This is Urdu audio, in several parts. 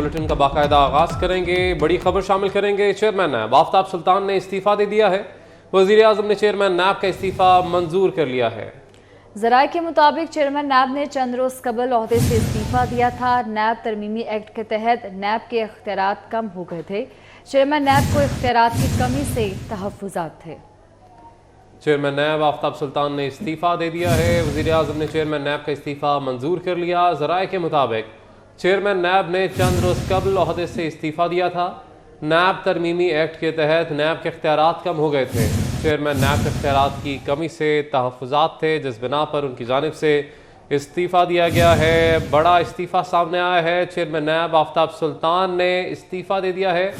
بلیٹن کا باقاعدہ آغاز کریں گے. بڑی خبر شامل کریں گے. چیئرمین نیب آفتاب سلطان نے استعفیٰ دے دیا ہے. وزیر اعظم نے چیئرمین نیب کا استعفیٰ منظور کر لیا ہے. ذرائع کے مطابق چیئرمین نیب نے چند روز قبل عہدے سے استعفیٰ دیا تھا. نیب ترمیمی ایکٹ کے تحت نیب کے اختیارات کم ہو گئے تھے. چیئرمین نیب کو اختیارات کی کمی سے تحفظات تھے. چیئرمین نیب آفتاب سلطان نے استعفیٰ دے دیا ہے. وزیر اعظم نے چیئرمین نیب کا استعفیٰ منظور کر لیا. ذرائع کے مطابق چیئرمین نیب نے چند روز قبل عہدے سے استعفیٰ دیا تھا. نیب ترمیمی ایکٹ کے تحت نیب کے اختیارات کم ہو گئے تھے. چیئرمین نیب کے اختیارات کی کمی سے تحفظات تھے، جس بنا پر ان کی جانب سے استعفیٰ دیا گیا ہے. بڑا استعفیٰ سامنے آیا ہے. چیئرمین نیب آفتاب سلطان نے استعفیٰ دے دیا ہے.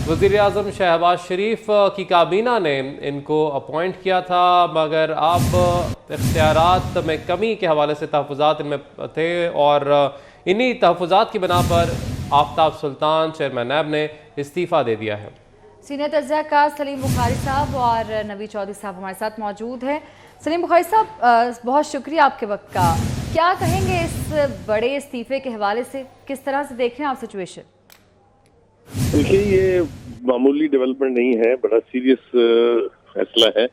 وزیر اعظم شہباز شریف کی کابینہ نے ان کو اپوائنٹ کیا تھا، مگر اب اختیارات میں کمی کے حوالے سے تحفظات ان میں تھے اور انہی تحفظات کی بنا پر آفتاب سلطان چیئرمین نیب نے استعفیٰ دے دیا ہے. سینئر تجزیہ کار سلیم بخاری صاحب اور نوی چودھری صاحب ہمارے ساتھ موجود ہیں. سلیم بخاری صاحب، بہت شکریہ آپ کے وقت کا. کیا کہیں گے اس بڑے استعفے کے حوالے سے؟ کس طرح سے دیکھ رہے ہیں آپ سچویشن؟ دیکھیے، یہ معمولی ڈیولپمنٹ نہیں ہے، بڑا سیریس فیصلہ ہے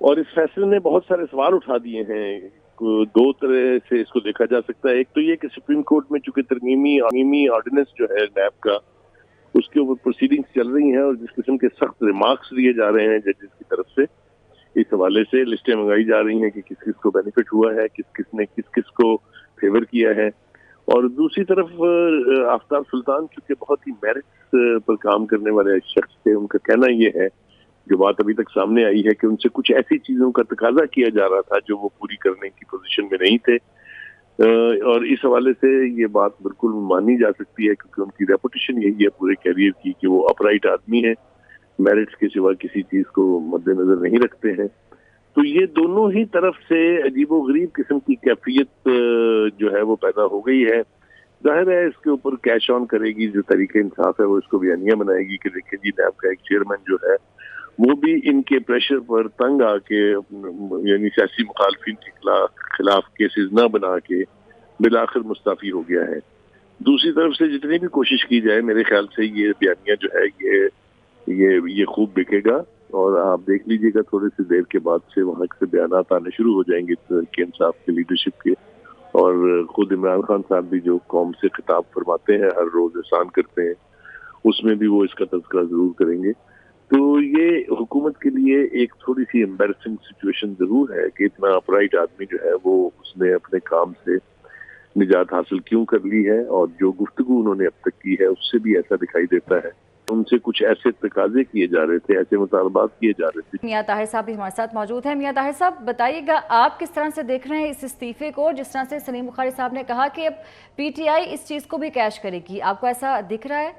اور اس فیصلے نے بہت سارے سوال اٹھا دیے ہیں. دو طرح سے اس کو دیکھا جا سکتا ہے. ایک تو یہ کہ سپریم کورٹ میں چونکہ ترمیمی آرڈیننس جو ہے نیب کا، اس کے اوپر پروسیڈنگز چل رہی ہیں اور جس قسم کے سخت ریمارکس دیے جا رہے ہیں ججز کی طرف سے، اس حوالے سے لسٹیں منگائی جا رہی ہیں کہ کس کس کو بینیفٹ ہوا ہے، کس نے کس کو فیور کیا ہے. اور دوسری طرف آفتاب سلطان چونکہ بہت ہی میرٹس پر کام کرنے والے شخص تھے، ان کا کہنا یہ ہے، جو بات ابھی تک سامنے آئی ہے، کہ ان سے کچھ ایسی چیزوں کا تقاضا کیا جا رہا تھا جو وہ پوری کرنے کی پوزیشن میں نہیں تھے. اور اس حوالے سے یہ بات بالکل مانی جا سکتی ہے، کیونکہ ان کی ریپوٹیشن یہی ہے پورے کیریئر کی کہ وہ اپرائٹ آدمی ہیں، میرٹس کے سوا کسی چیز کو مد نظر نہیں رکھتے ہیں. تو یہ دونوں ہی طرف سے عجیب و غریب قسم کی کیفیت جو ہے وہ پیدا ہو گئی ہے. ظاہر ہے اس کے اوپر کیش آن کرے گی جو طریقہ انصاف ہے، وہ اس کو بیانیہ بنائے گی کہ دیکھیں جی نیب کا ایک چیئرمین جو ہے وہ بھی ان کے پریشر پر تنگ آ کے، یعنی سیاسی مخالفین کے خلاف کیسز نہ بنا کے بالآخر مستعفی ہو گیا ہے. دوسری طرف سے جتنی بھی کوشش کی جائے، میرے خیال سے یہ بیانیہ جو ہے یہ خوب بکے گا. اور آپ دیکھ لیجئے گا تھوڑی سی دیر کے بعد سے وہاں سے بیانات آنے شروع ہو جائیں گے تحریک انصاف کے لیڈرشپ کے. اور خود عمران خان صاحب بھی جو قوم سے خطاب فرماتے ہیں، ہر روز احسان کرتے ہیں، اس میں بھی وہ اس کا تذکرہ ضرور کریں گے. تو یہ حکومت کے لیے ایک تھوڑی سی امبیرسنگ سچویشن ضرور ہے کہ اتنا اپرائٹ آدمی جو ہے وہ اس نے اپنے کام سے نجات حاصل کیوں کر لی ہے. اور جو گفتگو انہوں نے اب تک کی ہے اس سے بھی ایسا دکھائی دیتا ہے ان سے کچھ ایسے تقاضے کیے جا رہے تھے، ایسے مطالبات کیے جا رہے تھے. میاں طاہر صاحب بھی ہمارے ساتھ موجود ہیں. میاں طاہر صاحب، بتائیے گا آپ کس طرح سے دیکھ رہے ہیں اس استعفے کو؟ جس طرح سے سلیم بخاری صاحب نے کہا کہ اب پی ٹی آئی اس چیز کو بھی کیش کرے گی، آپ کو ایسا دکھ رہا ہے؟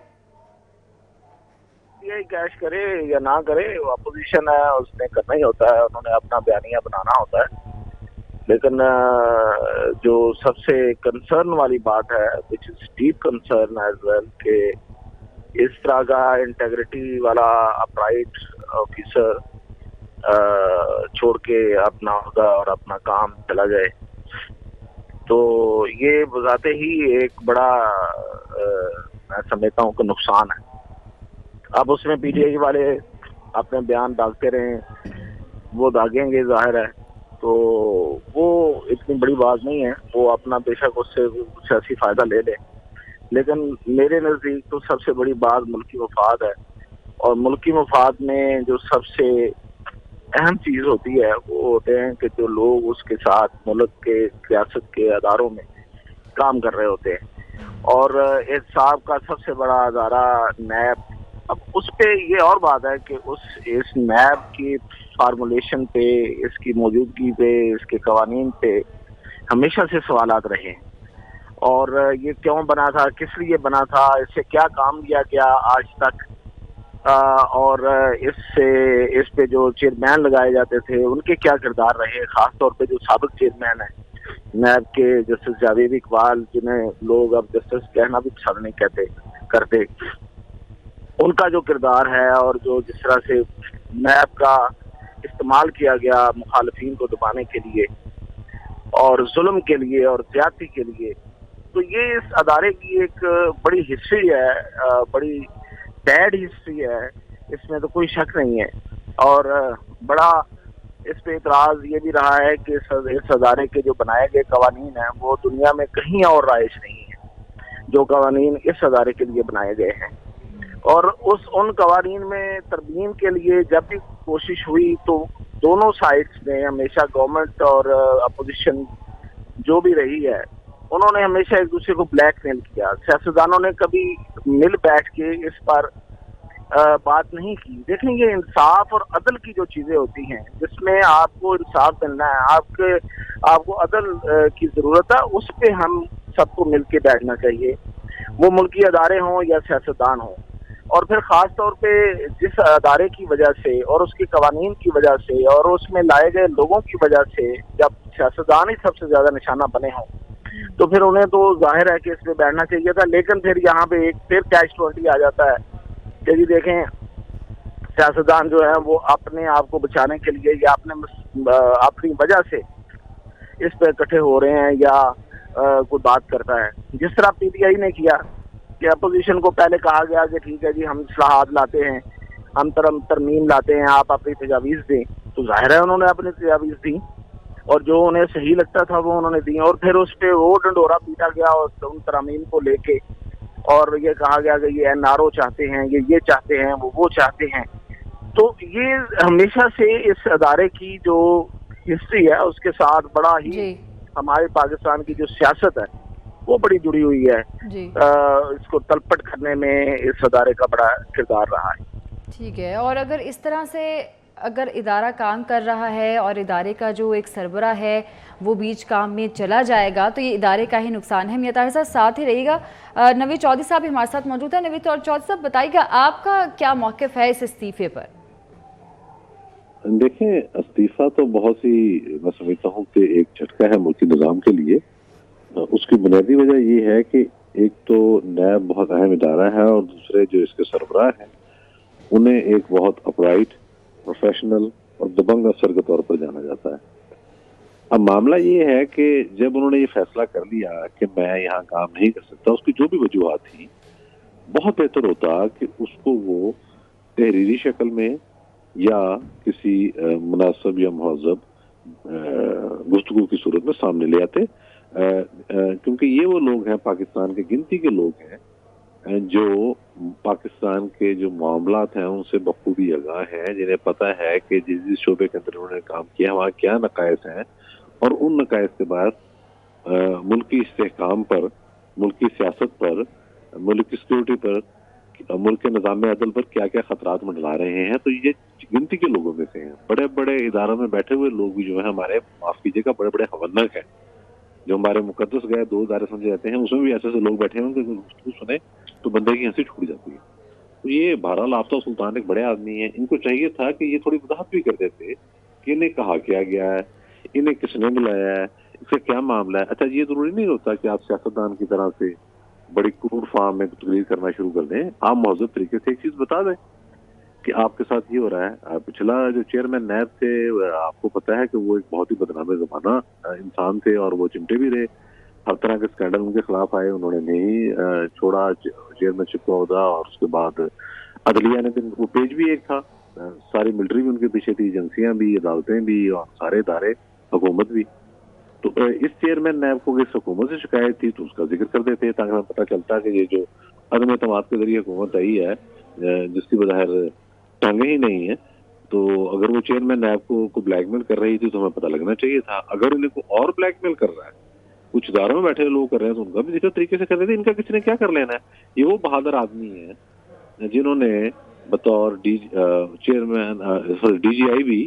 پی ٹی آئی کیش کرے یا نہ کرے، وہ اپوزیشن ہے، اس نے کرنا ہی ہوتا ہے، انہوں نے اپنا بیانیہ بنانا ہوتا ہے. لیکن جو سب سے کنسرن والی بات ہے، which is deep concern as well، کہ اس طرح کا انٹیگریٹی والا اپرائٹ آفیسر چھوڑ کے اپنا عہدہ اور اپنا کام چلا جائے، تو یہ بذات ہی ایک بڑا میں سمجھتا ہوں کہ نقصان ہے. اب اس میں پی ٹی آئی والے اپنے بیان داغتے رہیں، وہ داغیں گے ظاہر ہے، تو وہ اتنی بڑی بات نہیں ہے. وہ اپنا بے شک اس سے سیاسی فائدہ لے لیں، لیکن میرے نزدیک تو سب سے بڑی بات ملکی مفاد ہے. اور ملکی مفاد میں جو سب سے اہم چیز ہوتی ہے وہ ہوتے ہیں کہ جو لوگ اس کے ساتھ ملک کے ریاست کے اداروں میں کام کر رہے ہوتے ہیں. اور احتساب کا سب سے بڑا ادارہ نیب، اب اس پہ یہ اور بات ہے کہ اس نیب کی فارمولیشن پہ، اس کی موجودگی پہ، اس کے قوانین پہ ہمیشہ سے سوالات رہے ہیں. اور یہ کیوں بنا تھا، کس لیے بنا تھا، اس سے کیا کام لیا گیا آج تک، اور اس پہ جو چیئرمین لگائے جاتے تھے ان کے کیا کردار رہے، خاص طور پہ جو سابق چیئرمین ہیں نیب کے، جسٹس جاوید اقبال، جنہیں لوگ اب جسٹس کہنا بھی پسند نہیں کرتے، ان کا جو کردار ہے، اور جو جس طرح سے نیب کا استعمال کیا گیا مخالفین کو دبانے کے لیے اور ظلم کے لیے اور زیادتی کے لیے، تو یہ اس ادارے کی ایک بڑی ہسٹری ہے، بڑی بیڈ ہسٹری ہے، اس میں تو کوئی شک نہیں ہے. اور بڑا اس پہ اعتراض یہ بھی رہا ہے کہ اس ادارے کے جو بنائے گئے قوانین ہیں وہ دنیا میں کہیں اور رائج نہیں ہیں جو قوانین اس ادارے کے لیے بنائے گئے ہیں. اور ان قوانین میں ترمیم کے لیے جب بھی کوشش ہوئی تو دونوں سائڈز نے ہمیشہ، گورنمنٹ اور اپوزیشن جو بھی رہی ہے، انہوں نے ہمیشہ ایک دوسرے کو بلیک میل کیا. سیاستدانوں نے کبھی مل بیٹھ کے اس پر بات نہیں کی. دیکھیں یہ انصاف اور عدل کی جو چیزیں ہوتی ہیں جس میں آپ کو انصاف ملنا ہے، آپ کو عدل کی ضرورت ہے، اس پہ ہم سب کو مل کے بیٹھنا چاہیے، وہ ملکی ادارے ہوں یا سیاستدان ہوں. اور پھر خاص طور پہ جس ادارے کی وجہ سے اور اس کے قوانین کی وجہ سے اور اس میں لائے گئے لوگوں کی وجہ سے جب سیاستدان ہی سب سے زیادہ نشانہ بنے ہوں تو پھر انہیں تو ظاہر ہے کہ اس پہ بیٹھنا چاہیے تھا. لیکن پھر یہاں پہ ایک پھر کیچ 20 آ جاتا ہے کہ جی دیکھیں سیاستدان جو ہے وہ اپنے آپ کو بچانے کے لیے یا اپنی وجہ سے اس پہ اکٹھے ہو رہے ہیں یا کوئی بات کرتا ہے. جس طرح پی ٹی آئی نے کیا کہ اپوزیشن کو پہلے کہا گیا کہ ٹھیک ہے جی ہم اصلاحات لاتے ہیں، ہم ترمیم لاتے ہیں، آپ اپنی تجاویز دیں. تو ظاہر ہے انہوں نے اپنی تجاویز دی اور جو انہیں صحیح لگتا تھا وہ انہوں نے دی، اور پھر اس پہ وہ ڈنڈورا پیٹا گیا اور ان ترامیم کو لے کے اور یہ کہا گیا کہ یہ NRO چاہتے ہیں، یہ چاہتے ہیں، وہ چاہتے ہیں. تو یہ ہمیشہ سے اس ادارے کی جو ہسٹری ہے اس کے ساتھ بڑا ہی ہمارے پاکستان کی جو سیاست ہے وہ بڑی جڑی ہوئی ہے. اس کو تلپٹ کرنے میں اس ادارے کا بڑا کردار رہا ہے. ٹھیک ہے. اور اگر اس طرح سے اگر ادارہ کام کر رہا ہے اور ادارے کا جو ایک سربراہ ہے وہ بیچ کام میں چلا جائے گا تو یہ ادارے کا ہی نقصان ہے. میاں طاہر صاحب ساتھ ہی رہیے گا. نوید چودھری صاحب ہمارے ساتھ موجود ہیں. نوید چودھری صاحب بتائیے گا آپ کا کیا موقف ہے اس استعفے پر؟ دیکھیں استعفیٰ تو بہت ہی میں سمجھتا ہوں کہ ایک جھٹکا ہے ملکی نظام کے لیے. اس کی بنیادی وجہ یہ ہے کہ ایک تو نیب بہت اہم ادارہ ہے اور دوسرے جو اس کے سربراہ ہیں انہیں ایک بہت اپرائٹ، پروفیشنل اور دبنگ افسر کے طور پر جانا جاتا ہے. اب معاملہ یہ ہے کہ جب انہوں نے یہ فیصلہ کر لیا کہ میں یہاں کام نہیں کر سکتا، اس کی جو بھی وجوہات تھیں، بہت بہتر ہوتا کہ اس کو وہ تحریری شکل میں یا کسی مناسب یا مہذب گفتگو کی صورت میں سامنے لے آتے، کیونکہ یہ وہ لوگ ہیں، پاکستان کے گنتی کے لوگ ہیں جو پاکستان کے جو معاملات ہیں ان سے بخوبی آگاہ ہیں، جنہیں پتہ ہے کہ جس شعبے کے اندر انہوں نے کام کیا وہاں کیا نقائص ہیں اور ان نقائص کے بعد ملکی استحکام پر، ملکی سیاست پر، ملک کی سیکورٹی پر، ملک کے نظام عدل پر کیا کیا خطرات منڈلا رہے ہیں. تو یہ گنتی کے لوگوں میں سے ہیں. بڑے بڑے اداروں میں بیٹھے ہوئے لوگ بھی جو ہیں ہمارے، معاف کیجیے گا، بڑے بڑے خبرناک ہیں. جو ہمارے مقدس گئے 2 ادارے سمجھے جاتے ہیں اس میں بھی ایسے لوگ بیٹھے ہیں کہ گفتگو سنے تو بندے کی ہنسی چھوٹ جاتی ہے. تو یہ بہرحال آفتاب سلطان ایک بڑے آدمی ہیں، ان کو چاہیے تھا کہ یہ تھوڑی وضاحت بھی کر دیتے کہ انہیں کہا کیا گیا ہے، انہیں کس نے بلایا ہے، اس کا کیا معاملہ ہے. اچھا یہ ضروری نہیں ہوتا کہ آپ سیاستدان کی طرح سے بڑی کروڑ فارم میں تقریر کرنا شروع کر دیں. آپ مہذب طریقے سے ایک چیز بتا دیں کہ آپ کے ساتھ یہ ہو رہا ہے. پچھلا جو چیئرمین نیب تھے آپ کو پتا ہے کہ وہ ایک بہت ہی بدنام زمانہ انسان تھے اور وہ چمٹے بھی رہے. ہر طرح کے اسکینڈل ان کے خلاف آئے، انہوں نے نہیں چھوڑا چیئرمین شپ کا عہدہ. اور اس کے بعد عدلیہ نے وہ پیج بھی ایک تھا، ساری ملٹری بھی ان کے پیچھے تھی، ایجنسیاں بھی، عدالتیں بھی اور سارے ادارے، حکومت بھی. تو اس چیئرمین نیب کو اس حکومت سے شکایت تھی تو اس کا ذکر کر دیتے تاکہ ہمیں پتہ چلتا کہ یہ جو عدم اعتماد کے ذریعے حکومت آئی ہے جس کی بظاہر ٹانگیں ہی نہیں ہیں، تو اگر وہ چیئرمین نیب کو بلیک میل کر رہی تھی تو ہمیں پتہ لگنا چاہیے تھا. اگر انہیں کو اور بلیک میل کر رہا ہے، کچھ اداروں میں بیٹھے لوگ کر رہے ہیں تو ان کا بھی ذکر طریقے سے کر رہے تھے. ان کا کسی نے کیا کر لینا ہے؟ یہ وہ بہادر آدمی ہیں جنہوں نے بطور چیئرمین DGI بھی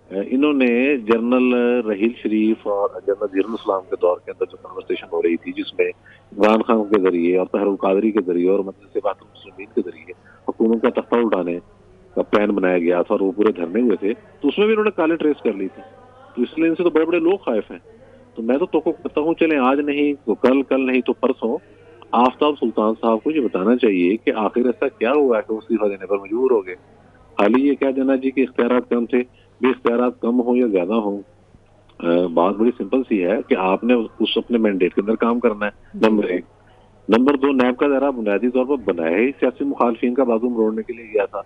انہوں نے جنرل رحیل شریف اور جنرل ظہیر الاسلام کے دور کے اندر جو کنورسیشن ہو رہی تھی جس میں عمران خان کے ذریعے اور طاہر القادری کے ذریعے اور مجلس اتحاد المسلمین کے ذریعے حکومت کا تختہ اٹھانے کا پلان بنایا گیا تھا اور وہ پورے دھرنے ہوئے تھے، تو اس میں بھی انہوں نے کالے ٹریس کر لی تھی. تو اس لیے ان سے تو بڑے بڑے لوگ خائف ہیں. تو میں تو توقع کرتا ہوں چلیں آج نہیں تو کل نہیں تو پرسوں آفتاب سلطان صاحب کو یہ بتانا چاہیے کہ آخر ایسا کیا ہوا ہے کہ وہ استعفیٰ دینے پر مجبور ہو گئے. خالی یہ کہہ دینا جی کہ اختیارات کم تھے، بھی اختیارات کم ہوں یا زیادہ ہوں، بات بڑی سمپل سی ہے کہ آپ نے اس اپنے مینڈیٹ کے اندر کام کرنا ہے، نمبر 1۔ نمبر 2، نیب کا دائرہ بنیادی طور پر بنایا ہی سیاسی مخالفین کا بازو مروڑنے کے لیے گیا تھا۔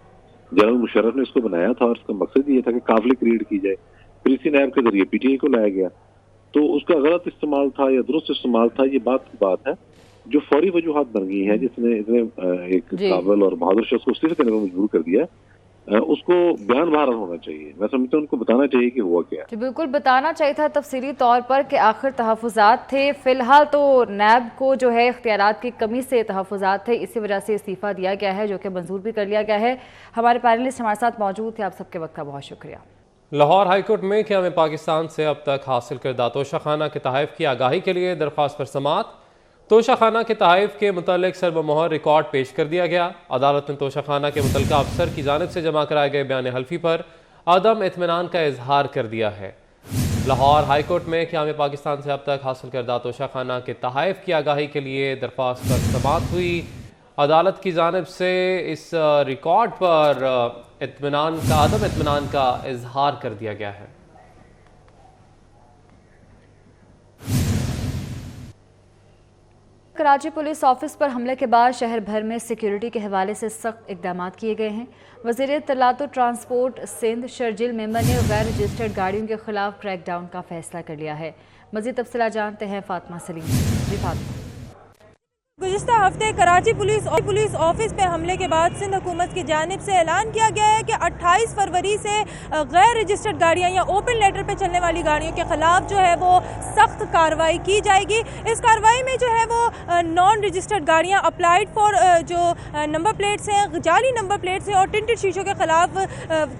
جنرل مشرف نے اس کو بنایا تھا اور اس کا مقصد یہ تھا کہ قافلے کریٹ کی جائے، پھر اسی نیب کے ذریعے پی ٹی آئی کو لایا گیا۔ تو اس کا غلط استعمال تھا یا درست استعمال تھا، یہ بات ہے جو فوری وجوہات بن گئی ہیں، جس نے اتنے ایک قابل اور بہادر شخص کو استعفے دینے پر مجبور کر دیا ہے۔ اس کو بیان بہار ہونا چاہیے، میں سمجھتا ہوں ان کو بتانا چاہیے کہ ہوا کیا ہے۔ جی بالکل بتانا چاہیے تھا تفصیلی طور پر کہ آخر تحفظات تھے۔ فی الحال تو نیب کو جو ہے اختیارات کی کمی سے تحفظات تھے، اسی وجہ سے استعفیٰ دیا گیا ہے جو کہ منظور بھی کر لیا گیا ہے۔ ہمارے پینلسٹ ہمارے ساتھ موجود تھے، آپ سب کے وقت کا بہت شکریہ۔ لاہور ہائی کورٹ میں قیام پاکستان سے اب تک حاصل کردہ توشہ خانہ کے تحائف کی آگاہی کے لیے درخواست پر سماعت۔ توشہ خانہ کے تحائف کے متعلق سر بمہر ریکارڈ پیش کر دیا گیا۔ عدالت نے توشہ خانہ کے متعلقہ افسر کی جانب سے جمع کرائے گئے بیان حلفی پر عدم اطمینان کا اظہار کر دیا ہے۔ لاہور ہائی کورٹ میں قیام پاکستان سے اب تک حاصل کردہ توشہ خانہ کے تحائف کی آگاہی کے لیے درخواست پر سماعت ہوئی۔ عدالت کی جانب سے اس ریکارڈ پر عدم اطمینان کا اظہار کر دیا گیا ہے۔ کراچی پولیس آفس پر حملے کے بعد شہر بھر میں سیکیورٹی کے حوالے سے سخت اقدامات کیے گئے ہیں۔ وزیر اطلاعات و ٹرانسپورٹ سندھ شرجیل میمن نے غیر رجسٹرڈ گاڑیوں کے خلاف کریک ڈاؤن کا فیصلہ کر لیا ہے۔ مزید تفصیلات جانتے ہیں فاطمہ سلیم۔ جی فاطمہ۔ گزشتہ ہفتے کراچی پولیس آفس پہ حملے کے بعد سندھ حکومت کی جانب سے اعلان کیا گیا ہے کہ 28 فروری سے غیر رجسٹرڈ گاڑیاں یا اوپن لیٹر پہ چلنے والی گاڑیوں کے خلاف جو ہے وہ سخت کارروائی کی جائے گی۔ اس کارروائی میں جو ہے وہ نان رجسٹرڈ گاڑیاں اپلائیڈ فار جو نمبر پلیٹس ہیں، جعلی نمبر پلیٹس ہیں اور ٹنٹڈ شیشوں کے خلاف،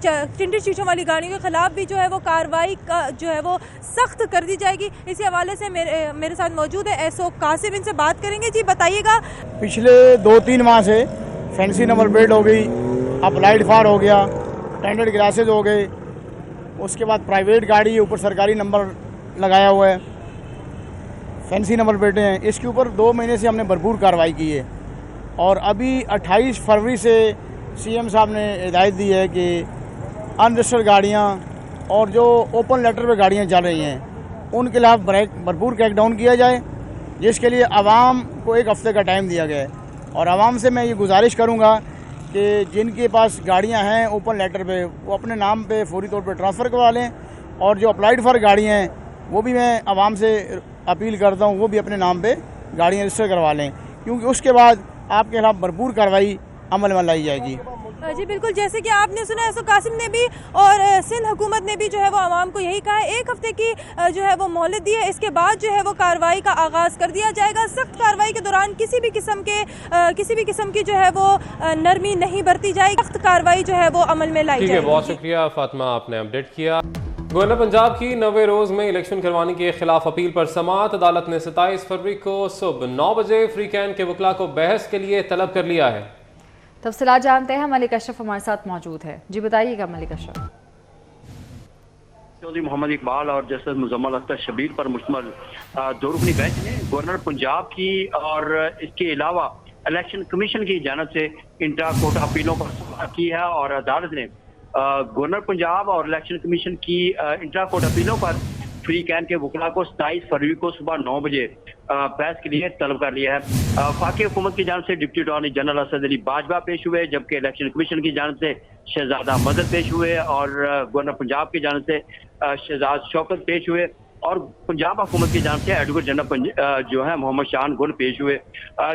ٹنٹڈ شیشوں والی گاڑیوں کے خلاف بھی جو ہے وہ کارروائی جو ہے وہ سخت کر دی جائے گی۔ اسی حوالے سے میرے ساتھ موجود ہے ایس او قاسم، ان سے بات کریں گے۔ جی بتائیے گا، پچھلے 2-3 ماہ سے فینسی نمبر پلیٹ ہو گئی، اپلائیڈ فار ہو گیا، ٹینڈرڈ گلاسز ہو گئے، اس کے بعد پرائیویٹ گاڑی اوپر سرکاری نمبر لگایا ہوا ہے، فینسی نمبر پلیٹیں ہیں، اس کے اوپر 2 مہینے سے ہم نے بھرپور کارروائی کی ہے۔ اور ابھی 28 فروری سے سی ایم صاحب نے ہدایت دی ہے کہ ان رجسٹرڈ گاڑیاں اور جو اوپن لیٹر پہ گاڑیاں چل رہی ہیں ان کے خلاف بھرپور کریک ڈاؤن کیا جائے، جس کے لیے عوام کو 1 ہفتے کا ٹائم دیا گیا ہے۔ اور عوام سے میں یہ گزارش کروں گا کہ جن کے پاس گاڑیاں ہیں اوپن لیٹر پہ وہ اپنے نام پہ فوری طور پہ ٹرانسفر کروا لیں، اور جو اپلائیڈ فار گاڑیاں ہیں وہ بھی میں عوام سے اپیل کرتا ہوں وہ بھی اپنے نام پہ گاڑیاں رجسٹر کروا لیں، کیونکہ اس کے بعد آپ کے خلاف بھرپور کارروائی عمل میں لائی جائے گی۔ جی بالکل، جیسے کہ آپ نے سنا ایس او قاسم نے بھی اور سندھ حکومت نے بھی جو ہے وہ عوام کو یہی کہا ہے 1 ہفتے کی جو ہے وہ مہلت دی ہے، اس کے بعد جو ہے وہ کارروائی کا آغاز کر دیا جائے گا۔ سخت کارروائی کے دوران کسی بھی قسم کی جو ہے وہ نرمی نہیں برتی جائے گی، سخت کارروائی جو ہے وہ عمل میں لائی جائے گی۔ بہت شکریہ فاطمہ، آپ نے اپڈیٹ کیا۔ گورنر پنجاب کی 90 روز میں الیکشن کروانے کے خلاف اپیل پر سماعت۔ عدالت نے 27 فروری کو صبح 9 بجے فری کین کے وکلاء کو بحث کے لیے طلب کر لیا ہے۔ تفصیلات جانتے ہیں، ملک اشرف ہمارے ساتھ موجود ہے۔ جی بتائیے گا ملک اشرف۔ چودھری محمد اقبال اور جسٹس مزمل اختر شبیر پر مشتمل 2 رکنی بینچ نے گورنر پنجاب کی اور اس کے علاوہ الیکشن کمیشن کی جانب سے انٹرا کورٹ اپیلوں پر سماعت کی ہے، اور عدالت نے گورنر پنجاب اور الیکشن کمیشن کی انٹرا کورٹ اپیلوں پر فری کین کے وکلاء کو 27 فروری کو صبح 9 بجے بحث کے لیے طلب کر لیا ہے۔ وفاقی حکومت کی جانب سے ڈپٹی اٹارنی جنرل اسد علی باجوہ پیش ہوئے، جبکہ الیکشن کمیشن کی جانب سے شہزادہ مدد پیش ہوئے، اور گورنر پنجاب کی جانب سے شہزاد شوکت پیش ہوئے، اور پنجاب حکومت کی جانب سے ایڈوکیٹ جنرل جو ہے محمد شان گل پیش ہوئے۔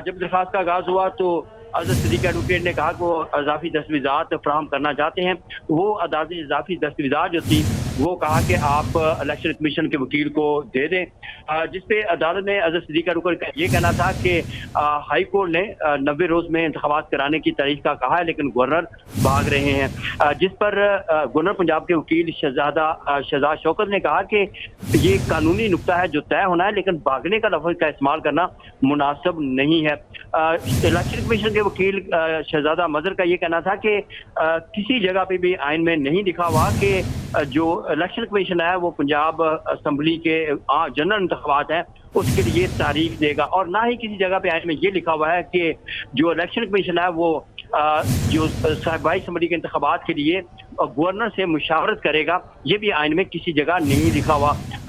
جب درخواست کا آغاز ہوا تو عزت صدیق ایڈوکیٹ نے کہا کہ وہ اضافی دستاویزات فراہم کرنا چاہتے ہیں۔ وہ اضافی دستاویزات جو تھی وہ کہا کہ آپ الیکشن کمیشن کے وکیل کو دے دیں، جس پہ عدالت نے عزت صدیق ایڈوکیٹ کا یہ کہنا تھا کہ ہائی کورٹ نے 90 روز میں انتخابات کرانے کی تاریخ کا کہا ہے، لیکن گورنر بھاگ رہے ہیں، جس پر گورنر پنجاب کے وکیل شہزاد شوکت نے کہا کہ یہ قانونی نقطہ ہے جو طے ہونا ہے، لیکن بھاگنے کا لفظ کا استعمال کرنا مناسب نہیں ہے۔ الیکشن کمیشن کے وکیل شہزادہ مظہر کا یہ کہنا تھا کہ کسی جگہ پہ بھی آئین میں نہیں لکھا ہوا کہ جو الیکشن کمیشن ہے وہ پنجاب اسمبلی کے جنرل انتخابات ہیں اس کے لیے تاریخ دے گا، اور نہ ہی کسی جگہ پہ آئین میں یہ لکھا ہوا ہے کہ جو الیکشن کمیشن ہے وہ جو صوبائی اسمبلی کے انتخابات کے لیے گورنر سے مشاورت کرے گا، یہ بھی آئین میں کسی جگہ نہیں لکھا ہوا۔